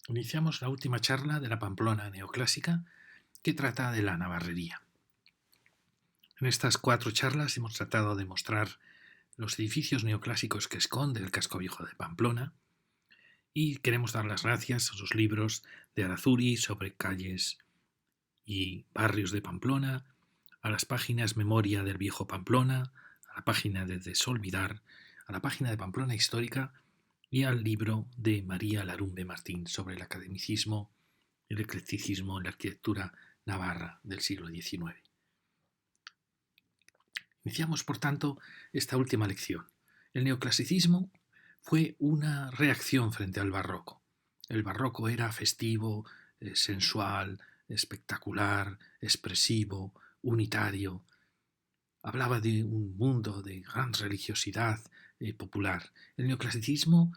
Iniciamos la última charla de la Pamplona neoclásica que trata de la navarrería. En estas 4 charlas hemos tratado de mostrar los edificios neoclásicos que esconde el casco viejo de Pamplona y queremos dar las gracias a los libros de Arazuri sobre calles y barrios de Pamplona, a las páginas Memoria del Viejo Pamplona, a la página de Desolvidar, a la página de Pamplona Histórica y al libro de María Larumbe Martín sobre el academicismo y el eclecticismo en la arquitectura navarra del siglo XIX. Iniciamos, por tanto, esta última lección. El neoclasicismo fue una reacción frente al barroco. El barroco era festivo, sensual, espectacular, expresivo, unitario. Hablaba de un mundo de gran religiosidad popular. El neoclasicismo,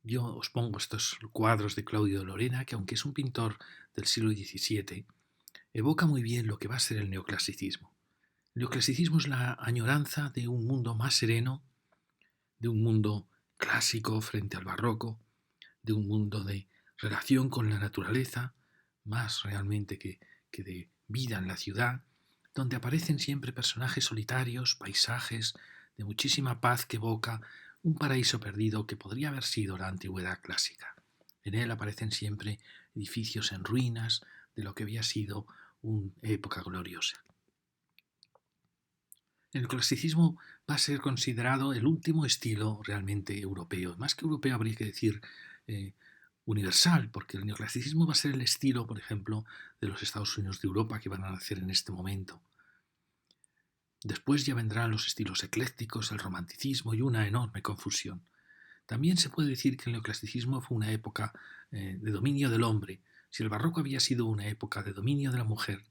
yo os pongo estos cuadros de Claudio de Lorena, que aunque es un pintor del siglo XVII, evoca muy bien lo que va a ser el neoclasicismo. El neoclasicismo es la añoranza de un mundo más sereno, de un mundo clásico frente al barroco, de un mundo de relación con la naturaleza, más realmente que de vida en la ciudad, donde aparecen siempre personajes solitarios, paisajes de muchísima paz que evoca un paraíso perdido que podría haber sido la antigüedad clásica. En él aparecen siempre edificios en ruinas de lo que había sido una época gloriosa. El clasicismo va a ser considerado el último estilo realmente europeo. Más que europeo habría que decir eh, universal, porque el neoclasicismo va a ser el estilo, por ejemplo, de los Estados Unidos de Europa que van a nacer en este momento. Después ya vendrán los estilos eclécticos, el romanticismo y una enorme confusión. También se puede decir que el neoclasicismo fue una época de dominio del hombre. Si el barroco había sido una época de dominio de la mujer,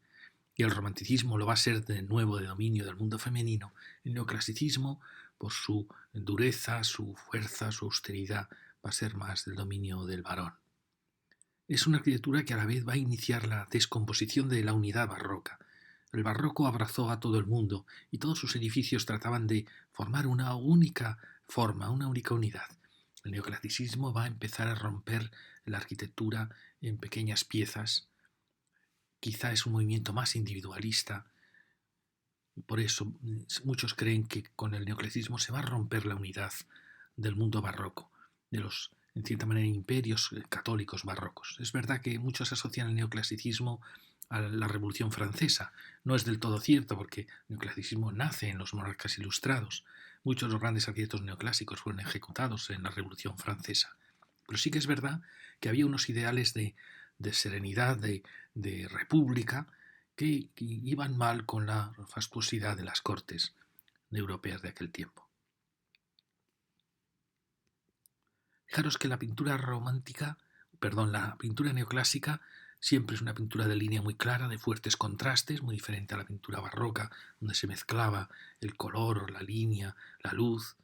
y el romanticismo lo va a ser de nuevo de dominio del mundo femenino, el neoclasicismo, por su dureza, su fuerza, su austeridad, va a ser más del dominio del varón. Es una arquitectura que a la vez va a iniciar la descomposición de la unidad barroca. El barroco abrazó a todo el mundo y todos sus edificios trataban de formar una única forma, una única unidad. El neoclasicismo va a empezar a romper la arquitectura en pequeñas piezas. Quizá es un movimiento más individualista. Por eso muchos creen que con el neoclasicismo se va a romper la unidad del mundo barroco, de los, en cierta manera, imperios católicos barrocos. Es verdad que muchos asocian el neoclasicismo a la Revolución Francesa. No es del todo cierto porque el neoclasicismo nace en los monarcas ilustrados. Muchos de los grandes arquitectos neoclásicos fueron ejecutados en la Revolución Francesa. Pero sí que es verdad que había unos ideales de serenidad, de república, que iban mal con la fastuosidad de las cortes europeas de aquel tiempo. Fijaros que la pintura romántica, la pintura neoclásica siempre es una pintura de línea muy clara, de fuertes contrastes, muy diferente a la pintura barroca, donde se mezclaba el color, la línea, la luz.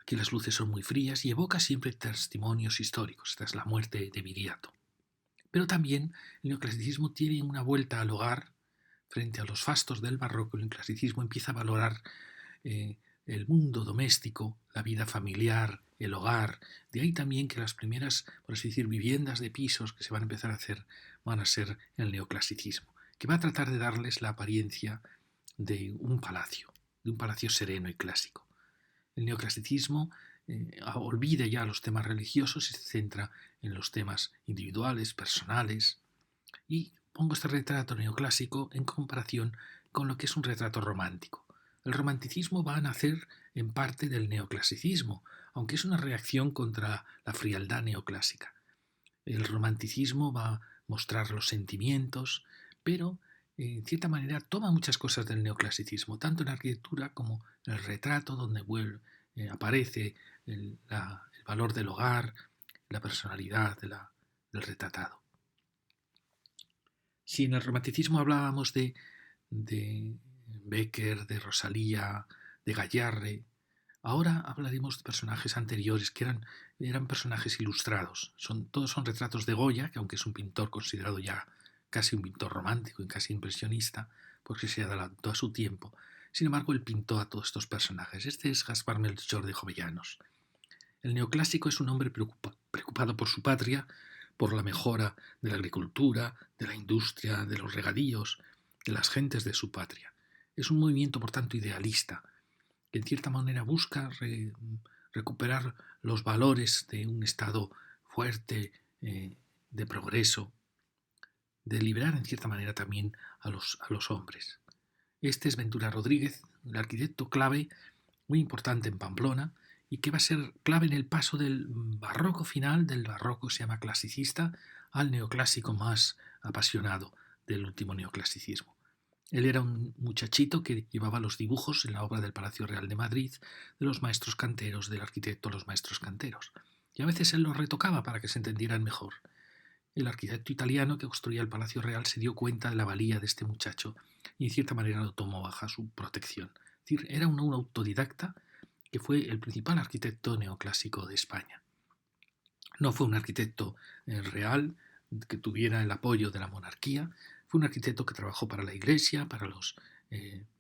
Aquí las luces son muy frías y evoca siempre testimonios históricos. Esta es la muerte de Viriato. Pero también el neoclasicismo tiene una vuelta al hogar frente a los fastos del barroco. El neoclasicismo empieza a valorar el mundo doméstico, la vida familiar, el hogar. De ahí también que las primeras, por así decir, viviendas de pisos que se van a empezar a hacer van a ser el neoclasicismo, que va a tratar de darles la apariencia de un palacio sereno y clásico. El neoclasicismo olvida ya los temas religiosos y se centra en los temas individuales, personales. Y pongo este retrato neoclásico en comparación con lo que es un retrato romántico. El romanticismo va a nacer en parte del neoclasicismo, aunque es una reacción contra la frialdad neoclásica. El romanticismo va a mostrar los sentimientos, pero en cierta manera toma muchas cosas del neoclasicismo, tanto en la arquitectura como en el retrato, donde aparece el valor del hogar, la personalidad del retratado. Si en el romanticismo hablábamos de Becker, de Rosalía, de Gayarre, ahora hablaremos de personajes anteriores que eran personajes ilustrados. Todos son retratos de Goya, que aunque es un pintor considerado ya casi un pintor romántico y casi impresionista, porque se adelantó a su tiempo. Sin embargo, él pintó a todos estos personajes. Este es Gaspar Melchor de Jovellanos. El neoclásico es un hombre preocupado por su patria, por la mejora de la agricultura, de la industria, de los regadíos, de las gentes de su patria. Es un movimiento, por tanto, idealista, que en cierta manera busca recuperar los valores de un Estado fuerte, de progreso, de liberar en cierta manera también a los hombres. Este es Ventura Rodríguez, el arquitecto clave, muy importante en Pamplona, y que va a ser clave en el paso del barroco final, del barroco se llama clasicista, al neoclásico más apasionado del último neoclasicismo. Él era un muchachito que llevaba los dibujos en la obra del Palacio Real de Madrid, de los maestros canteros, del arquitecto los maestros canteros. Y a veces él los retocaba para que se entendieran mejor. El arquitecto italiano que construía el Palacio Real se dio cuenta de la valía de este muchacho y en cierta manera lo tomó bajo su protección. Es decir, era un autodidacta que fue el principal arquitecto neoclásico de España. No fue un arquitecto real que tuviera el apoyo de la monarquía, fue un arquitecto que trabajó para la iglesia, para las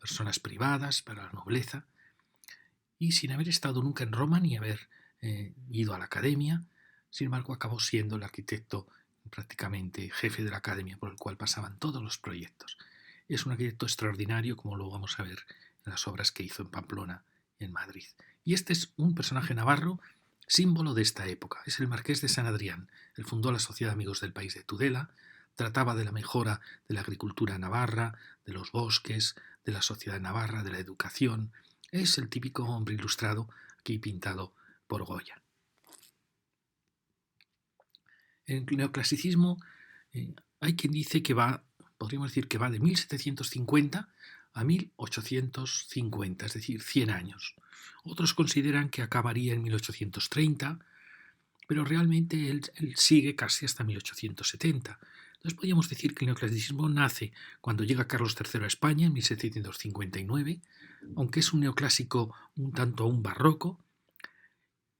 personas privadas, para la nobleza, y sin haber estado nunca en Roma ni haber ido a la academia, sin embargo acabó siendo el arquitecto prácticamente jefe de la academia por el cual pasaban todos los proyectos. Es un arquitecto extraordinario, como lo vamos a ver en las obras que hizo en Pamplona y en Madrid. Y este es un personaje navarro símbolo de esta época. Es el marqués de San Adrián. Él fundó la Sociedad de Amigos del País de Tudela, trataba de la mejora de la agricultura navarra, de los bosques, de la sociedad navarra, de la educación. Es el típico hombre ilustrado aquí pintado por Goya. En el neoclasicismo hay quien dice que podríamos decir que va de 1750 a 1850, es decir, 100 años. Otros consideran que acabaría en 1830, pero realmente él sigue casi hasta 1870. Entonces podríamos decir que el neoclasicismo nace cuando llega Carlos III a España en 1759, aunque es un neoclásico un tanto aún barroco.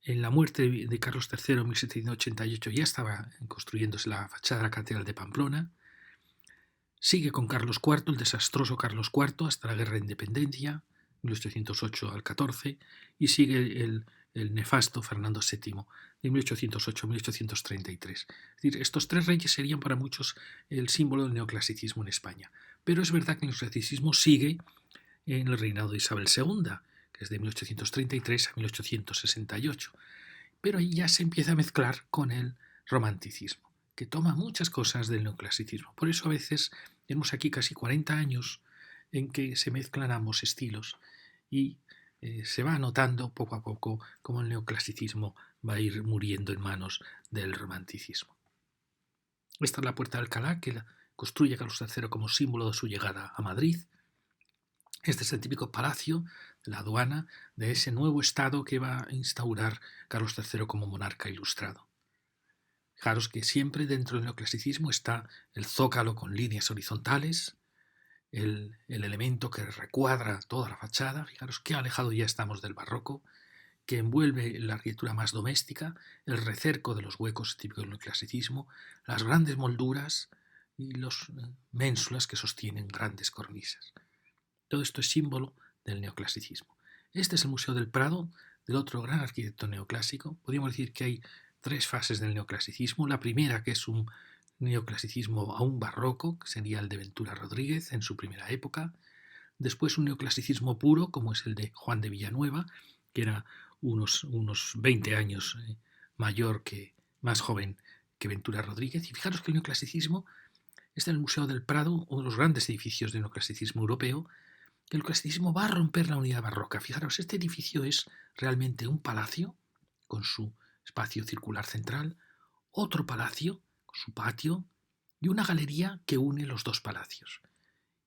En la muerte de Carlos III en 1788 ya estaba construyéndose la fachada de la Catedral de Pamplona. Sigue con Carlos IV, el desastroso Carlos IV, hasta la Guerra de Independencia, 1808 al 14, y sigue el nefasto Fernando VII, de 1808 a 1833. Es decir, estos tres reyes serían para muchos el símbolo del neoclasicismo en España. Pero es verdad que el neoclasicismo sigue en el reinado de Isabel II, que es de 1833 a 1868. Pero ahí ya se empieza a mezclar con el romanticismo, que toma muchas cosas del neoclasicismo. Por eso a veces tenemos aquí casi 40 años en que se mezclan ambos estilos y se va notando poco a poco cómo el neoclasicismo va a ir muriendo en manos del romanticismo. Esta es la Puerta de Alcalá, que la construye Carlos III como símbolo de su llegada a Madrid. Este es el típico palacio de la aduana de ese nuevo estado que va a instaurar Carlos III como monarca ilustrado. Fijaros que siempre dentro del neoclasicismo está el zócalo con líneas horizontales, el elemento que recuadra toda la fachada. Fijaros qué alejado ya estamos del barroco, que envuelve la arquitectura más doméstica, el recerco de los huecos típicos del neoclasicismo, las grandes molduras y los ménsulas que sostienen grandes cornisas. Todo esto es símbolo del neoclasicismo. Este es el Museo del Prado, del otro gran arquitecto neoclásico. Podríamos decir que hay tres fases del neoclasicismo. La primera, que es un neoclasicismo aún barroco, que sería el de Ventura Rodríguez en su primera época. Después un neoclasicismo puro, como es el de Juan de Villanueva, que era unos 20 años más joven que Ventura Rodríguez. Y fijaros que el neoclasicismo está en el Museo del Prado, uno de los grandes edificios del neoclasicismo europeo, que el clasicismo va a romper la unidad barroca. Fijaros, este edificio es realmente un palacio con su espacio circular central, otro palacio con su patio y una galería que une los dos palacios.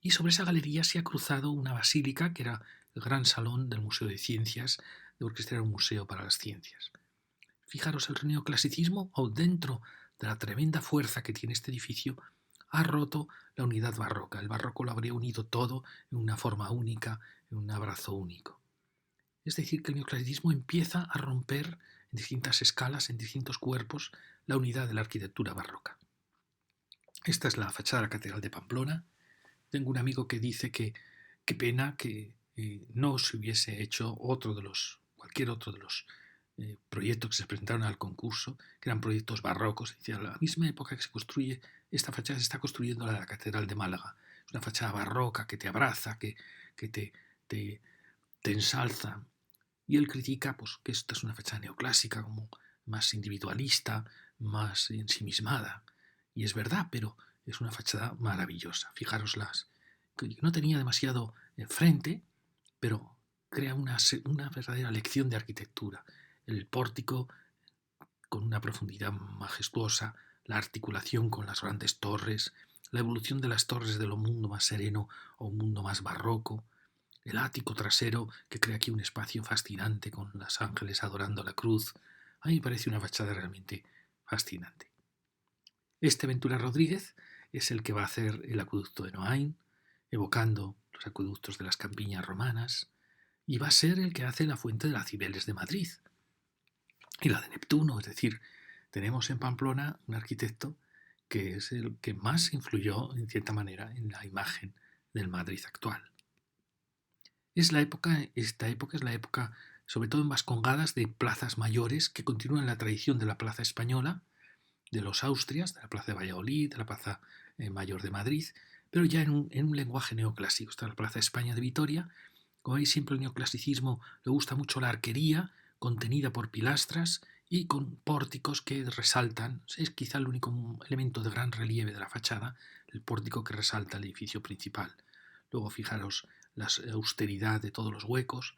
Y sobre esa galería se ha cruzado una basílica que era el gran salón del Museo de Ciencias, porque este era un museo para las ciencias. Fijaros, el neoclasicismo, o dentro de la tremenda fuerza que tiene este edificio, ha roto la unidad barroca. El barroco lo habría unido todo en una forma única, en un abrazo único. Es decir, que el neoclasicismo empieza a romper en distintas escalas, en distintos cuerpos, la unidad de la arquitectura barroca. Esta es la fachada de la Catedral de Pamplona. Tengo un amigo que dice que qué pena que no se hubiese hecho cualquier otro de los proyectos que se presentaron al concurso, que eran proyectos barrocos. Decía, a la misma época que se construye esta fachada, se está construyendo la de la Catedral de Málaga. Es una fachada barroca que te abraza, que te, te ensalza. Y él critica pues, que esta es una fachada neoclásica, como más individualista, más ensimismada. Y es verdad, pero es una fachada maravillosa. Fijároslas, que no tenía demasiado frente, pero crea una verdadera lección de arquitectura. El pórtico con una profundidad majestuosa, la articulación con las grandes torres, la evolución de las torres de lo mundo más sereno a un mundo más barroco, el ático trasero que crea aquí un espacio fascinante con los ángeles adorando la cruz. A mí me parece una fachada realmente fascinante. Este Ventura Rodríguez es el que va a hacer el acueducto de Noain, evocando los acueductos de las campiñas romanas, y va a ser el que hace la fuente de las Cibeles de Madrid y la de Neptuno. Es decir, tenemos en Pamplona un arquitecto que es el que más influyó, en cierta manera, en la imagen del Madrid actual. Esta época es la época, sobre todo en Vascongadas, de plazas mayores que continúan la tradición de la plaza española, de los Austrias, de la plaza de Valladolid, de la plaza mayor de Madrid, pero ya en un lenguaje neoclásico. Está la plaza España de Vitoria. Como veis, siempre el neoclasicismo le gusta mucho la arquería, contenida por pilastras y con pórticos que resaltan. Es quizá el único elemento de gran relieve de la fachada, el pórtico que resalta el edificio principal. Luego fijaros la austeridad de todos los huecos,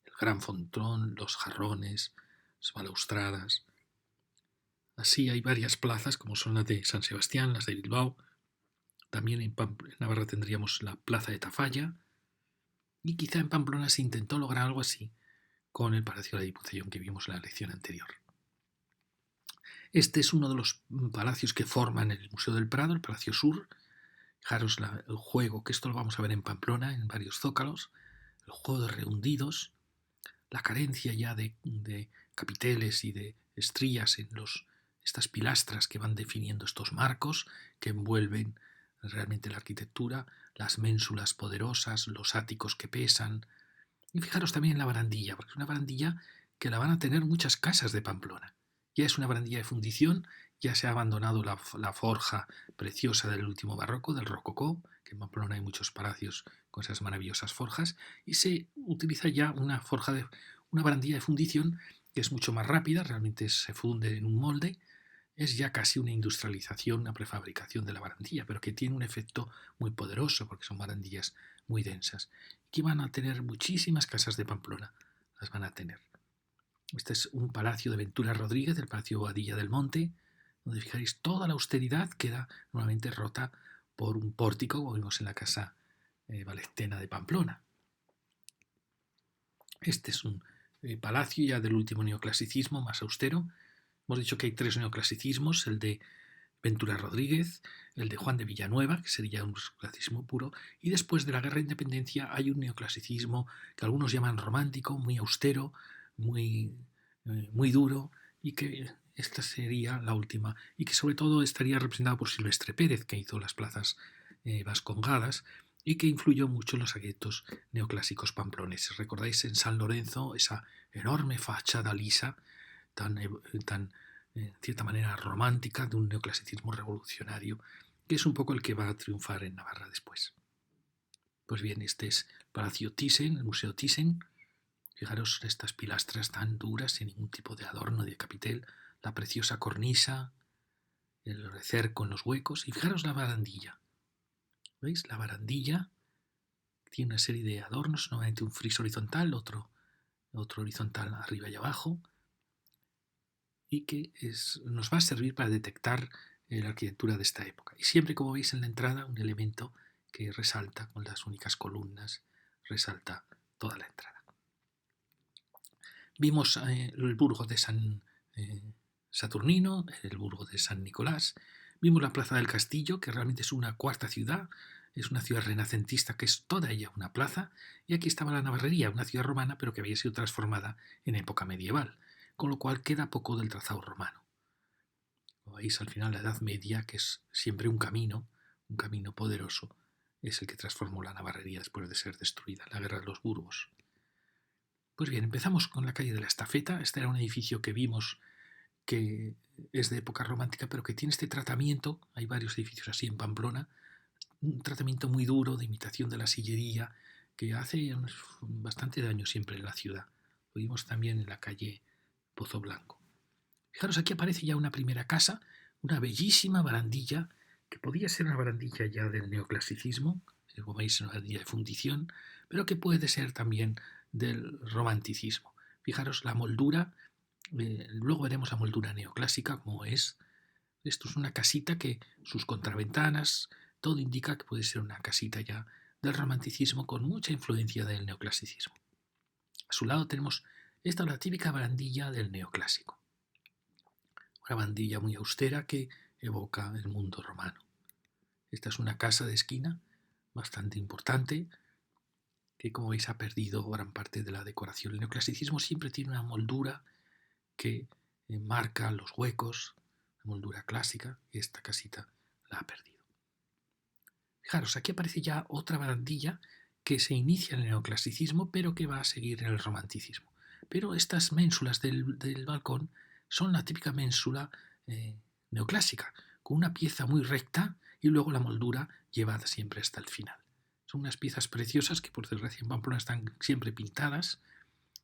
el gran frontón, los jarrones, las balaustradas. Así hay varias plazas, como son las de San Sebastián, las de Bilbao. También en Navarra tendríamos la plaza de Tafalla. Y quizá en Pamplona se intentó lograr algo así con el Palacio de la Diputación que vimos en la lección anterior. Este es uno de los palacios que forman el Museo del Prado, el Palacio Sur. Fijaros el juego, que esto lo vamos a ver en Pamplona, en varios zócalos, el juego de rehundidos, la carencia ya de capiteles y de estrías en estas pilastras que van definiendo estos marcos que envuelven realmente la arquitectura, las ménsulas poderosas, los áticos que pesan. Y fijaros también en la barandilla, porque es una barandilla que la van a tener muchas casas de Pamplona. Ya es una barandilla de fundición, ya se ha abandonado la forja preciosa del último barroco, del rococó, que en Pamplona hay muchos palacios con esas maravillosas forjas, y se utiliza ya una barandilla de fundición que es mucho más rápida, realmente se funde en un molde, es ya casi una industrialización, una prefabricación de la barandilla, pero que tiene un efecto muy poderoso porque son barandillas muy densas, que van a tener muchísimas casas de Pamplona, las van a tener. Este es un palacio de Ventura Rodríguez, el Palacio Boadilla del Monte, donde fijaréis toda la austeridad queda normalmente rota por un pórtico, como vimos en la casa valestena de Pamplona. Este es un palacio ya del último neoclasicismo, más austero. Hemos dicho que hay tres neoclasicismos, el de Ventura Rodríguez, el de Juan de Villanueva, que sería un clasicismo puro, y después de la Guerra de Independencia hay un neoclasicismo que algunos llaman romántico, muy austero, muy duro, y que esta sería la última, y que sobre todo estaría representado por Silvestre Pérez, que hizo las plazas vascongadas, y que influyó mucho en los arquitectos neoclásicos pamploneses. ¿Recordáis en San Lorenzo esa enorme fachada lisa, tan en cierta manera romántica, de un neoclasicismo revolucionario, que es un poco el que va a triunfar en Navarra después? Pues bien, este es el Palacio Thyssen, el Museo Thyssen. Fijaros estas pilastras tan duras, sin ningún tipo de adorno de capitel, la preciosa cornisa, el recerco en los huecos, y fijaros la barandilla. ¿Veis? La barandilla tiene una serie de adornos, normalmente un friso horizontal, otro horizontal arriba y abajo, y que nos va a servir para detectar la arquitectura de esta época. Y siempre, como veis en la entrada, un elemento que resalta con las únicas columnas, resalta toda la entrada. Vimos el burgo de San Saturnino, el burgo de San Nicolás. Vimos la plaza del Castillo, que realmente es una cuarta ciudad, es una ciudad renacentista que es toda ella una plaza, y aquí estaba la Navarrería, una ciudad romana, pero que había sido transformada en época medieval, con lo cual queda poco del trazado romano. Como veis, al final la Edad Media, que es siempre un camino poderoso, es el que transformó la Navarrería después de ser destruida en la Guerra de los Burgos. Pues bien, empezamos con la calle de la Estafeta. Este era un edificio que vimos que es de época romántica, pero que tiene este tratamiento, hay varios edificios así en Pamplona, un tratamiento muy duro de imitación de la sillería, que hace bastante daño siempre en la ciudad. Lo vimos también en la calle Pozo Blanco. Fijaros, aquí aparece ya una primera casa, una bellísima barandilla, que podía ser una barandilla ya del neoclasicismo, como veis, una barandilla de fundición, pero que puede ser también del romanticismo. Fijaros la moldura, luego veremos la moldura neoclásica, como es. Esto es una casita que sus contraventanas, todo indica que puede ser una casita ya del romanticismo con mucha influencia del neoclasicismo. A su lado tenemos esta, la típica barandilla del neoclásico. Una barandilla muy austera que evoca el mundo romano. Esta es una casa de esquina bastante importante que, como veis, ha perdido gran parte de la decoración. El neoclasicismo siempre tiene una moldura que marca los huecos, la moldura clásica, y esta casita la ha perdido. Fijaros, aquí aparece ya otra barandilla que se inicia en el neoclasicismo, pero que va a seguir en el romanticismo. Pero estas ménsulas del balcón son la típica ménsula neoclásica, con una pieza muy recta y luego la moldura llevada siempre hasta el final. Son unas piezas preciosas que, por desgracia, en Pamplona están siempre pintadas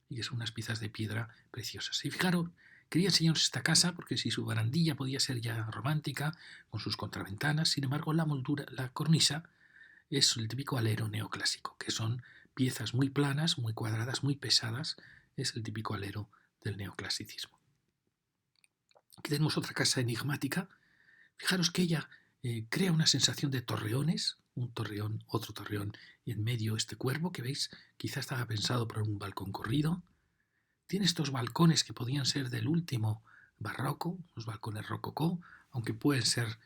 y que son unas piezas de piedra preciosas. Y fijaros, quería enseñaros esta casa porque si su barandilla podía ser ya romántica, con sus contraventanas, sin embargo la moldura, la cornisa, es el típico alero neoclásico, que son piezas muy planas, muy cuadradas, muy pesadas, es el típico alero del neoclasicismo. Aquí tenemos otra casa enigmática. Fijaros que ella crea una sensación de torreones, un torreón, otro torreón, y en medio este cuervo que veis, quizás estaba pensado para un balcón corrido. Tiene estos balcones que podían ser del último barroco, los balcones rococó, aunque pueden ser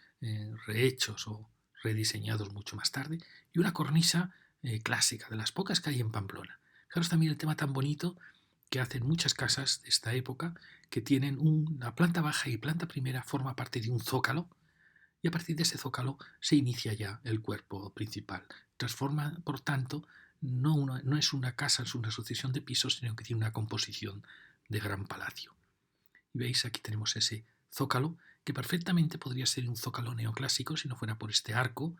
rehechos o rediseñados mucho más tarde, y una cornisa clásica, de las pocas que hay en Pamplona. Fijaros también el tema tan bonito que hacen muchas casas de esta época, que tienen una planta baja y planta primera forma parte de un zócalo, y a partir de ese zócalo se inicia ya el cuerpo principal. Transforma, por tanto, no es una casa, es una sucesión de pisos, sino que tiene una composición de gran palacio. Y veis, aquí tenemos ese zócalo, que perfectamente podría ser un zócalo neoclásico si no fuera por este arco,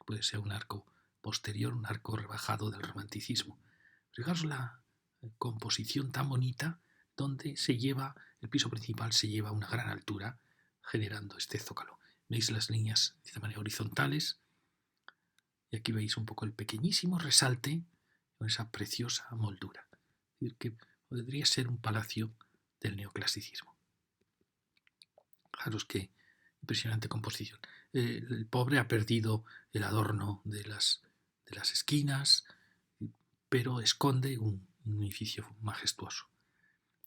puede ser un arco posterior, un arco rebajado del romanticismo. Fijaros la composición tan bonita donde el piso principal se lleva a una gran altura, generando este zócalo. Veis las líneas de manera horizontales y aquí veis un poco el pequeñísimo resalte con esa preciosa moldura. Es decir, que podría ser un palacio del neoclasicismo. Fijaros qué impresionante composición. El pobre ha perdido el adorno de las esquinas, pero esconde un edificio majestuoso.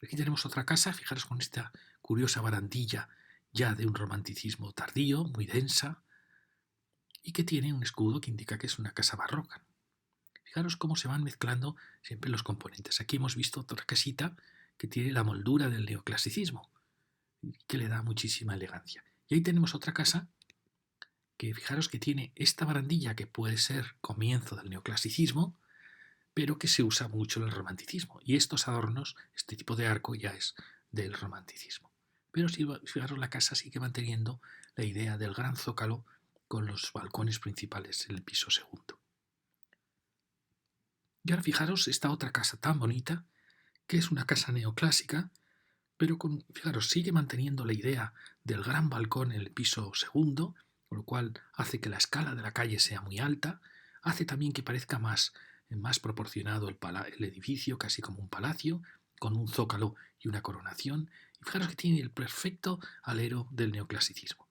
Aquí tenemos otra casa, fijaros con esta curiosa barandilla ya de un romanticismo tardío, muy densa, y que tiene un escudo que indica que es una casa barroca. Fijaros cómo se van mezclando siempre los componentes. Aquí hemos visto otra casita que tiene la moldura del neoclasicismo, que le da muchísima elegancia. Y ahí tenemos otra casa que fijaros que tiene esta barandilla que puede ser comienzo del neoclasicismo, pero que se usa mucho en el romanticismo. Y estos adornos, este tipo de arco ya es del romanticismo. Pero si fijaros, la casa sigue manteniendo la idea del gran zócalo con los balcones principales en el piso segundo. Y ahora fijaros esta otra casa tan bonita, que es una casa neoclásica, pero fijaros, sigue manteniendo la idea del gran balcón en el piso segundo, con lo cual hace que la escala de la calle sea muy alta, hace también que parezca más proporcionado el edificio, casi como un palacio, con un zócalo y una coronación. Y fijaros que tiene el perfecto alero del neoclasicismo.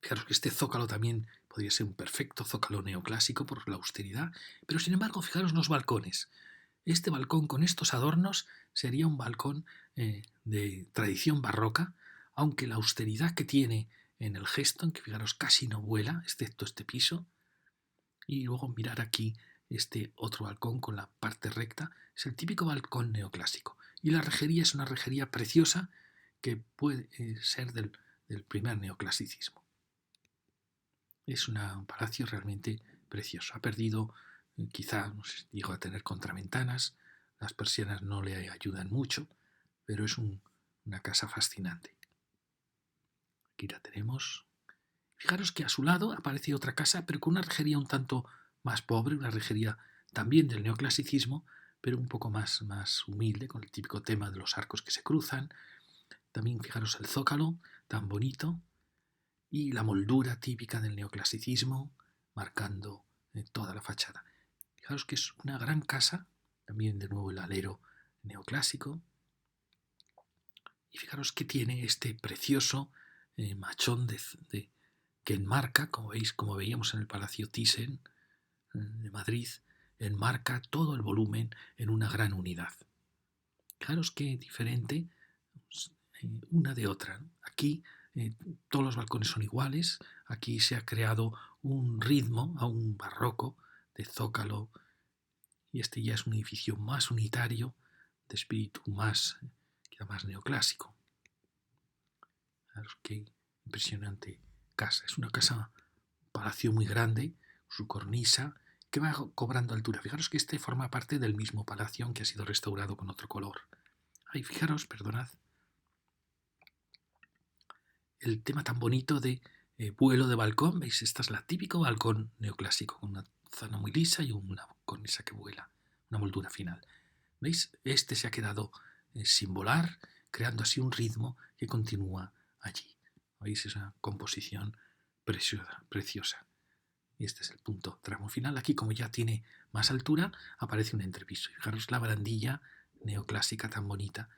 Fijaros que este zócalo también podría ser un perfecto zócalo neoclásico por la austeridad, pero sin embargo, fijaros los balcones. Este balcón con estos adornos sería un balcón de tradición barroca, aunque la austeridad que tiene en el gesto, en que fijaros casi no vuela, excepto este piso, y luego mirar aquí este otro balcón con la parte recta, es el típico balcón neoclásico. Y la rejería es una rejería preciosa que puede ser del primer neoclasicismo. Es un palacio realmente precioso. Ha perdido, quizá, no sé, llegó a tener contraventanas, las persianas no le ayudan mucho, pero es una casa fascinante. Aquí la tenemos. Fijaros que a su lado aparece otra casa, pero con una rejería un tanto más pobre, una rejería también del neoclasicismo, pero un poco más humilde, con el típico tema de los arcos que se cruzan. También fijaros el zócalo, tan bonito, y la moldura típica del neoclasicismo, marcando toda la fachada. Fijaros que es una gran casa, también de nuevo el alero neoclásico, y fijaros que tiene este precioso machón que enmarca, como veis, como veíamos en el Palacio Thyssen de Madrid, enmarca todo el volumen en una gran unidad. Fijaros qué diferente una de otra. Aquí todos los balcones son iguales, aquí se ha creado un ritmo, a un barroco de zócalo, y este ya es un edificio más unitario, de espíritu quizá más neoclásico. Fijaros qué impresionante casa. Es una casa, un palacio muy grande, su cornisa, que va cobrando altura. Fijaros que este forma parte del mismo palacio, aunque ha sido restaurado con otro color. Ay, fijaros, perdonad, el tema tan bonito de vuelo de balcón. ¿Veis? Esta es la típico balcón neoclásico, con una zona muy lisa y una cornisa que vuela, una moldura final. ¿Veis? Este se ha quedado sin volar, creando así un ritmo que continúa allí. ¿Veis? Esa composición preciosa, preciosa. Y este es el punto tramo final. Aquí, como ya tiene más altura, aparece un entrepiso. Fijaros la barandilla neoclásica tan bonita,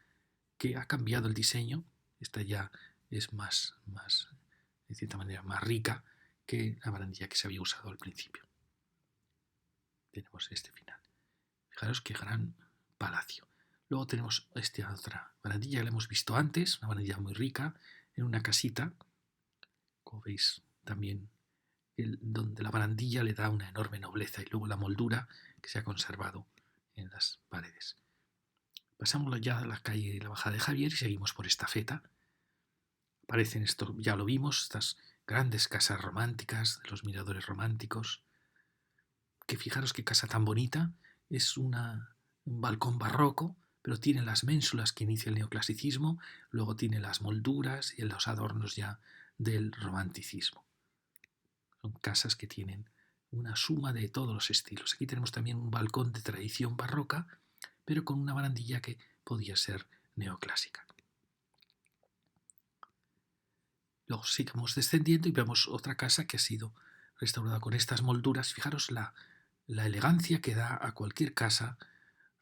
que ha cambiado el diseño. Esta ya es de cierta manera, más rica que la barandilla que se había usado al principio. Tenemos este final. Fijaros qué gran palacio. Luego tenemos esta otra barandilla que la hemos visto antes, una barandilla muy rica, en una casita, como veis también, donde la barandilla le da una enorme nobleza, y luego la moldura que se ha conservado en las paredes. Pasamos ya a la calle, la Bajada de Javier, y seguimos por Estafeta. Aparecen esto, ya lo vimos, estas grandes casas románticas, los miradores románticos, que fijaros qué casa tan bonita, es un balcón barroco, pero tiene las ménsulas que inicia el neoclasicismo, luego tiene las molduras y los adornos ya del romanticismo. Son casas que tienen una suma de todos los estilos. Aquí tenemos también un balcón de tradición barroca, pero con una barandilla que podía ser neoclásica. Luego sigamos descendiendo y vemos otra casa que ha sido restaurada con estas molduras. Fijaros la elegancia que da a cualquier casa,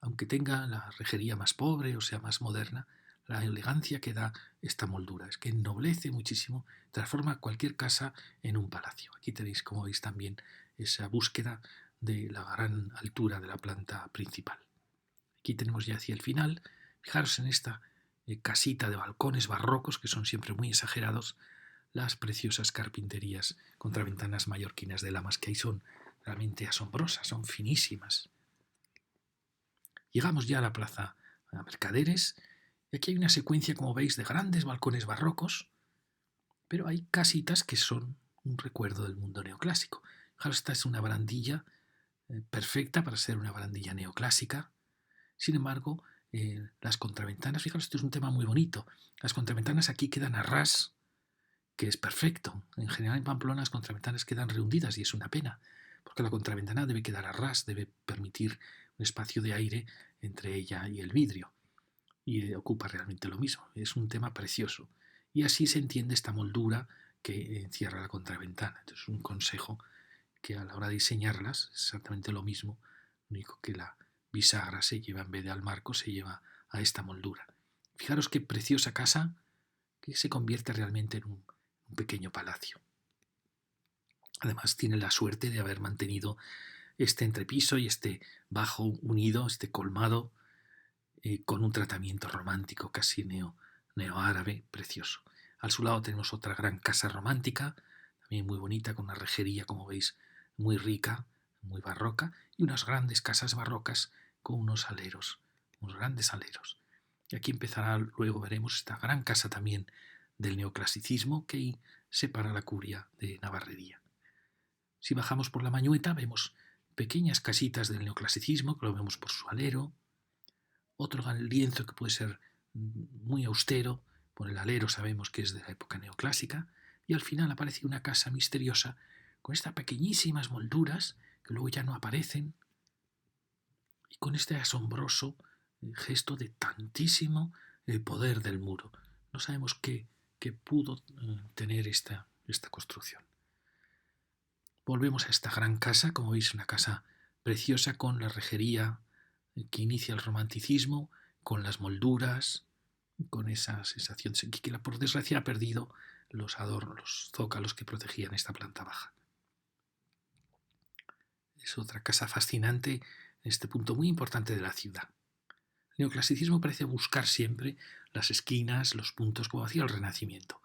aunque tenga la rejería más pobre o sea más moderna, la elegancia que da esta moldura. Es que ennoblece muchísimo, transforma cualquier casa en un palacio. Aquí tenéis, como veis, también esa búsqueda de la gran altura de la planta principal. Aquí tenemos ya hacia el final. Fijaros en esta casita de balcones barrocos, que son siempre muy exagerados, las preciosas carpinterías contraventanas mallorquinas de Lamas, que ahí son realmente asombrosas, son finísimas. Llegamos ya a la plaza a Mercaderes, y aquí hay una secuencia, como veis, de grandes balcones barrocos, pero hay casitas que son un recuerdo del mundo neoclásico. Fijaros, esta es una barandilla perfecta para ser una barandilla neoclásica. Sin embargo, las contraventanas, fijaros, esto es un tema muy bonito. Las contraventanas aquí quedan a ras, que es perfecto. En general en Pamplona las contraventanas quedan rehundidas y es una pena, porque la contraventana debe quedar a ras, debe permitir un espacio de aire entre ella y el vidrio. Y ocupa realmente lo mismo. Es un tema precioso. Y así se entiende esta moldura que encierra la contraventana. Entonces, un consejo que a la hora de diseñarlas es exactamente lo mismo, lo único que la bisagra se lleva, en vez de al marco, se lleva a esta moldura. Fijaros qué preciosa casa que se convierte realmente en un pequeño palacio. Además, tiene la suerte de haber mantenido este entrepiso y este bajo unido, este colmado, con un tratamiento romántico casi neoárabe, precioso. Al su lado tenemos otra gran casa romántica, también muy bonita, con una rejería, como veis, muy rica, muy barroca, y unas grandes casas barrocas con unos aleros, unos grandes aleros. Y aquí empezará, luego veremos, esta gran casa también del neoclasicismo que separa la curia de Navarrería. Si bajamos por la Mañueta, vemos pequeñas casitas del neoclasicismo, que lo vemos por su alero. otro lienzo que puede ser muy austero, por el alero sabemos que es de la época neoclásica, y al final aparece una casa misteriosa con estas pequeñísimas molduras que luego ya no aparecen, y con este asombroso gesto de tantísimo poder del muro. No sabemos qué pudo tener esta construcción. Volvemos a esta gran casa, como veis, una casa preciosa con la rejería que inicia el romanticismo, con las molduras, con esa sensación que por desgracia ha perdido los adornos, los zócalos que protegían esta planta baja. Es otra casa fascinante en este punto muy importante de la ciudad. El neoclasicismo parece buscar siempre las esquinas, los puntos, como hacía el Renacimiento,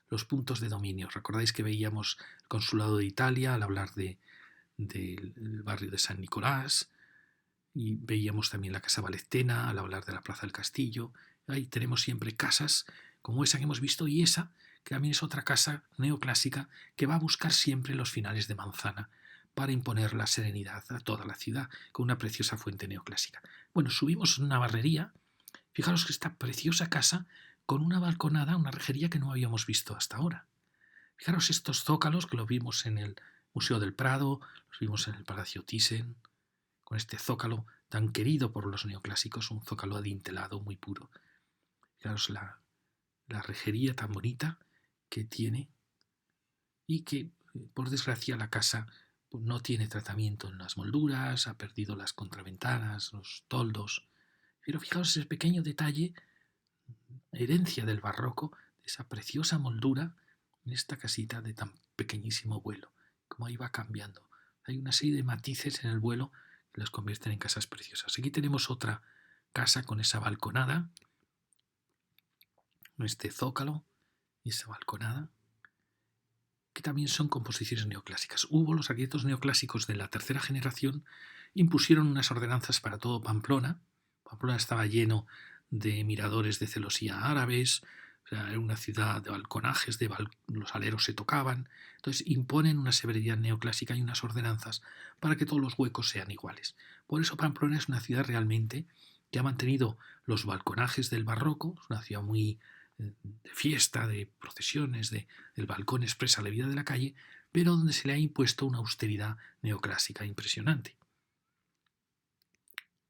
los puntos de dominio. Recordáis que veíamos el Consulado de Italia al hablar del barrio de San Nicolás, y veíamos también la Casa Valectena al hablar de la Plaza del Castillo. Ahí tenemos siempre casas como esa que hemos visto, y esa que también es otra casa neoclásica que va a buscar siempre los finales de manzana para imponer la serenidad a toda la ciudad con una preciosa fuente neoclásica. Bueno, subimos una barrería. Fijaros que esta preciosa casa con una balconada, una rejería que no habíamos visto hasta ahora. Fijaros estos zócalos que lo vimos en el Museo del Prado, los vimos en el Palacio Thyssen, con este zócalo tan querido por los neoclásicos, un zócalo adintelado muy puro. Fijaros la rejería tan bonita que tiene, y que, por desgracia, la casa no tiene tratamiento en las molduras, ha perdido las contraventanas, los toldos. Pero fijaos ese pequeño detalle, herencia del barroco, de esa preciosa moldura en esta casita de tan pequeñísimo vuelo, como ahí va cambiando. Hay una serie de matices en el vuelo que los convierten en casas preciosas. Aquí tenemos otra casa con esa balconada, este zócalo y esa balconada, que también son composiciones neoclásicas. Los arquitectos neoclásicos de la tercera generación impusieron unas ordenanzas para todo Pamplona. Pamplona estaba lleno de miradores de celosía árabes, o sea, era una ciudad de balconajes, los aleros se tocaban. Entonces imponen una severidad neoclásica y unas ordenanzas para que todos los huecos sean iguales. Por eso Pamplona es una ciudad realmente que ha mantenido los balconajes del barroco, es una ciudad muy de fiesta, de procesiones, del balcón expresa la vida de la calle, pero donde se le ha impuesto una austeridad neoclásica impresionante.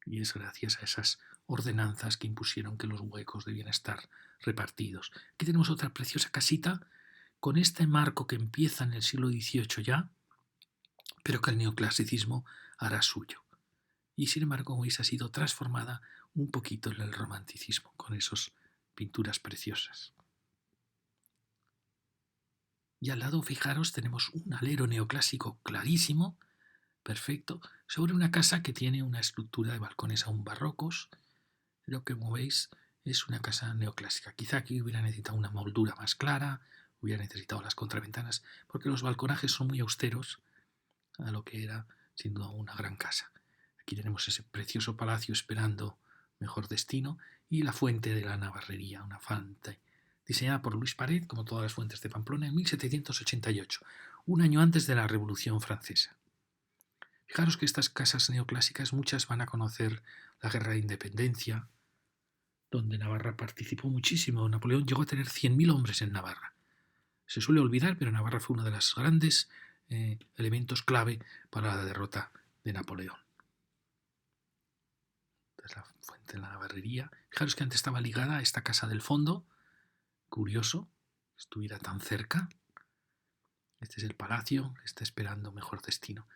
Y es gracias a esas ordenanzas que impusieron que los huecos debían estar repartidos. Aquí tenemos otra preciosa casita con este marco que empieza en el siglo XVIII ya, pero que el neoclasicismo hará suyo. Y sin embargo, como veis, ha sido transformada un poquito en el romanticismo, con esas pinturas preciosas. Y al lado, fijaros, tenemos un alero neoclásico clarísimo, perfecto, sobre una casa que tiene una estructura de balcones aún barrocos, pero que, como veis, es una casa neoclásica. Quizá aquí hubiera necesitado una moldura más clara, hubiera necesitado las contraventanas, porque los balconajes son muy austeros a lo que era, sin duda, una gran casa. Aquí tenemos ese precioso palacio esperando mejor destino, y la fuente de la Navarrería, una fuente diseñada por Luis Paret, como todas las fuentes de Pamplona, en 1788, un año antes de la Revolución Francesa. Fijaros que estas casas neoclásicas, muchas van a conocer la Guerra de Independencia, donde Navarra participó muchísimo. Napoleón llegó a tener 100.000 hombres en Navarra. Se suele olvidar, pero Navarra fue uno de los grandes elementos clave para la derrota de Napoleón. Entonces, la fuente de la Navarrería. Fijaros que antes estaba ligada a esta casa del fondo. Curioso que estuviera tan cerca. Este es el palacio que está esperando mejor destino.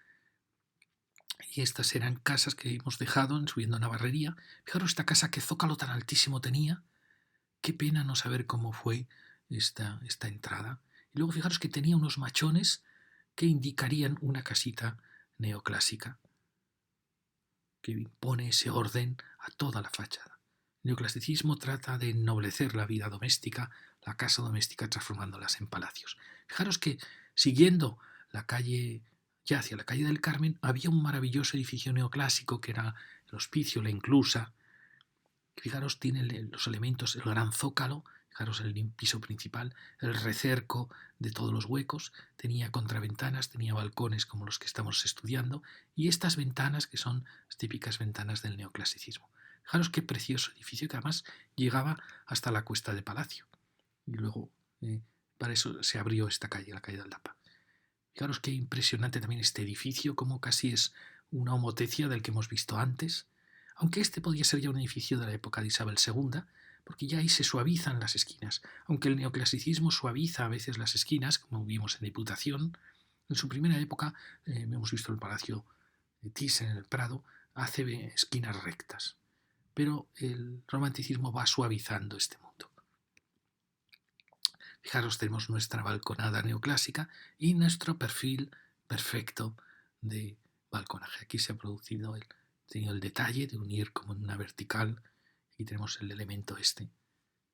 Y estas eran casas que hemos dejado subiendo a Navarrería. Fijaros esta casa, que zócalo tan altísimo tenía. Qué pena no saber cómo fue esta entrada. Y luego fijaros que tenía unos machones que indicarían una casita neoclásica, que impone ese orden a toda la fachada. El neoclasicismo trata de ennoblecer la vida doméstica, la casa doméstica, transformándolas en palacios. Fijaros que, siguiendo la calle, ya hacia la calle del Carmen, había un maravilloso edificio neoclásico que era el Hospicio, la Inclusa. Fijaros, tiene los elementos, el gran zócalo, fijaros el piso principal, el recerco de todos los huecos, tenía contraventanas, tenía balcones como los que estamos estudiando, y estas ventanas que son las típicas ventanas del neoclasicismo. Fijaros qué precioso edificio que además llegaba hasta la Cuesta de Palacio. Y luego para eso se abrió esta calle, la calle de Aldapa. Fijaros qué impresionante también este edificio, como casi es una homotecia del que hemos visto antes, aunque este podía ser ya un edificio de la época de Isabel II, porque ya ahí se suavizan las esquinas. Aunque el neoclasicismo suaviza a veces las esquinas, como vimos en Diputación, en su primera época hemos visto el Palacio de Thyssen en el Prado, hace esquinas rectas. Pero el romanticismo va suavizando este mundo. Fijaros, tenemos nuestra balconada neoclásica y nuestro perfil perfecto de balconaje. Aquí se ha tenido el detalle de unir como en una vertical. Aquí tenemos el elemento este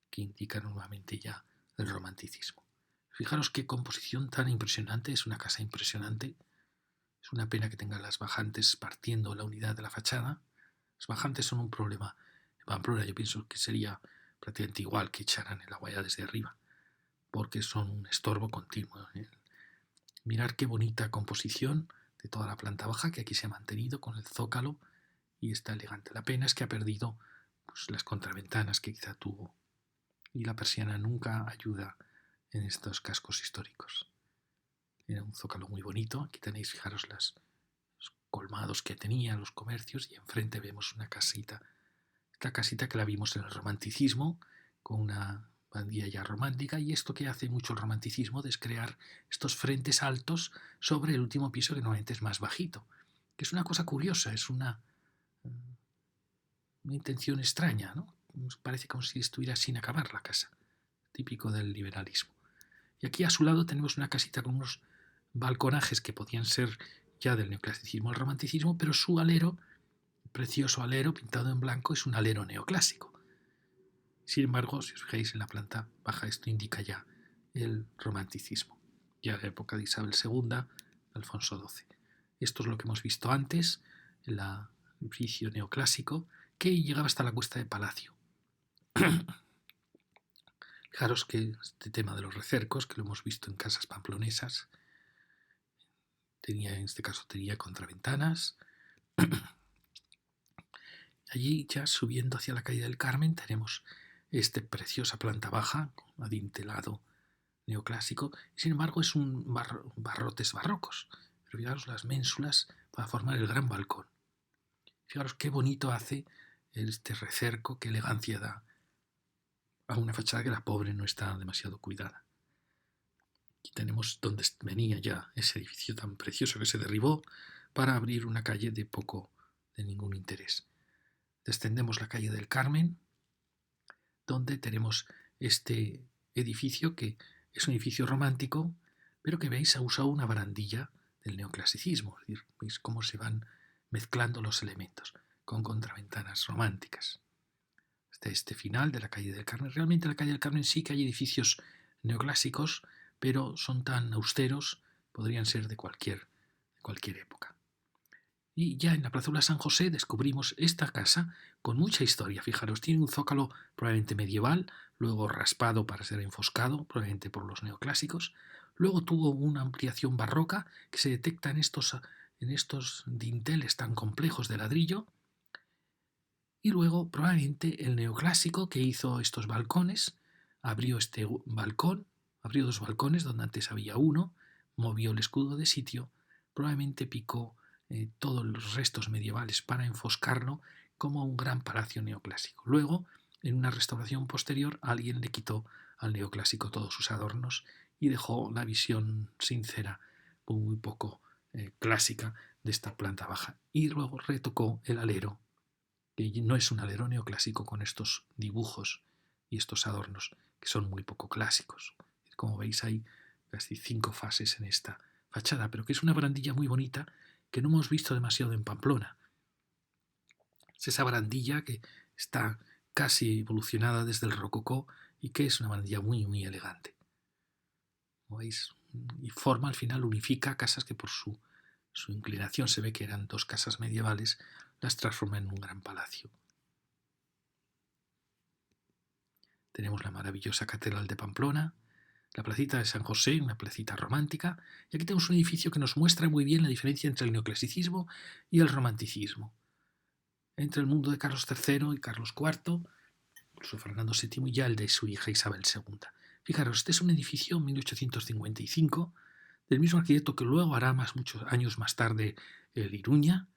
que indica nuevamente ya el romanticismo. Fijaros qué composición tan impresionante, es una casa impresionante. Es una pena que tenga las bajantes partiendo la unidad de la fachada. Las bajantes son un problema en Pamplona. Yo pienso que sería prácticamente igual que echaran el agua ya desde arriba, porque son un estorbo continuo. Mirar qué bonita composición de toda la planta baja que aquí se ha mantenido con el zócalo y está elegante. La pena es que ha perdido pues, las contraventanas que quizá tuvo, y la persiana nunca ayuda en estos cascos históricos. Era un zócalo muy bonito. Aquí tenéis, fijaros, los colmados que tenía, los comercios, y enfrente vemos una casita. Esta casita que la vimos en el romanticismo, con una bandilla ya romántica, y esto que hace mucho el romanticismo es crear estos frentes altos sobre el último piso, que normalmente es más bajito, que es una cosa curiosa, es una intención extraña, ¿no? Parece como si estuviera sin acabar la casa, típico del liberalismo. Y aquí a su lado tenemos una casita con unos balconajes que podían ser ya del neoclasicismo al romanticismo, pero su alero, precioso alero pintado en blanco, es un alero neoclásico. Sin embargo, si os fijáis en la planta baja, esto indica ya el romanticismo, ya de la época de Isabel II, Alfonso XII. Esto es lo que hemos visto antes, el edificio neoclásico, que llegaba hasta la Cuesta de Palacio. Fijaros que este tema de los recercos, que lo hemos visto en casas pamplonesas, en este caso tenía contraventanas. Allí, ya subiendo hacia la calle del Carmen, tenemos esta preciosa planta baja, con adintelado neoclásico, y sin embargo es un barrotes barrocos. Pero fijaros las ménsulas para formar el gran balcón. Fijaros qué bonito hace este recerco, qué elegancia da a una fachada que la pobre no está demasiado cuidada. Aquí tenemos donde venía ya ese edificio tan precioso que se derribó para abrir una calle de ningún interés. Descendemos la calle del Carmen, donde tenemos este edificio que es un edificio romántico, pero que veis ha usado una barandilla del neoclasicismo. Es decir, veis cómo se van mezclando los elementos con contraventanas románticas. Hasta este final de la calle del Carmen. Realmente en la calle del Carmen sí que hay edificios neoclásicos, pero son tan austeros, podrían ser de cualquier época. Y ya en la plazuela San José descubrimos esta casa con mucha historia. Fijaros, tiene un zócalo probablemente medieval, luego raspado para ser enfoscado, probablemente por los neoclásicos. Luego tuvo una ampliación barroca que se detecta en estos dinteles tan complejos de ladrillo. Y luego probablemente el neoclásico que hizo estos balcones, abrió este balcón, abrió dos balcones donde antes había uno, movió el escudo de sitio, probablemente picó todos los restos medievales para enfoscarlo como un gran palacio neoclásico. Luego, en una restauración posterior, alguien le quitó al neoclásico todos sus adornos y dejó la visión sincera, muy poco clásica, de esta planta baja. Y luego retocó el alero, que no es un alero neoclásico con estos dibujos y estos adornos que son muy poco clásicos. Como veis, hay casi 5 fases en esta fachada, pero que es una barandilla muy bonita que no hemos visto demasiado en Pamplona. Es esa barandilla que está casi evolucionada desde el rococó y que es una barandilla muy, muy elegante. Como veis, y forma al final, unifica casas que por su inclinación se ve que eran dos casas medievales, las transforma en un gran palacio. Tenemos la maravillosa Catedral de Pamplona, la placita de San José, una placita romántica, y aquí tenemos un edificio que nos muestra muy bien la diferencia entre el neoclasicismo y el romanticismo. entre el mundo de Carlos III y Carlos IV, incluso Fernando VII y ya el de su hija Isabel II. Fijaros, este es un edificio en 1855 del mismo arquitecto que luego hará muchos años más tarde el Iruña.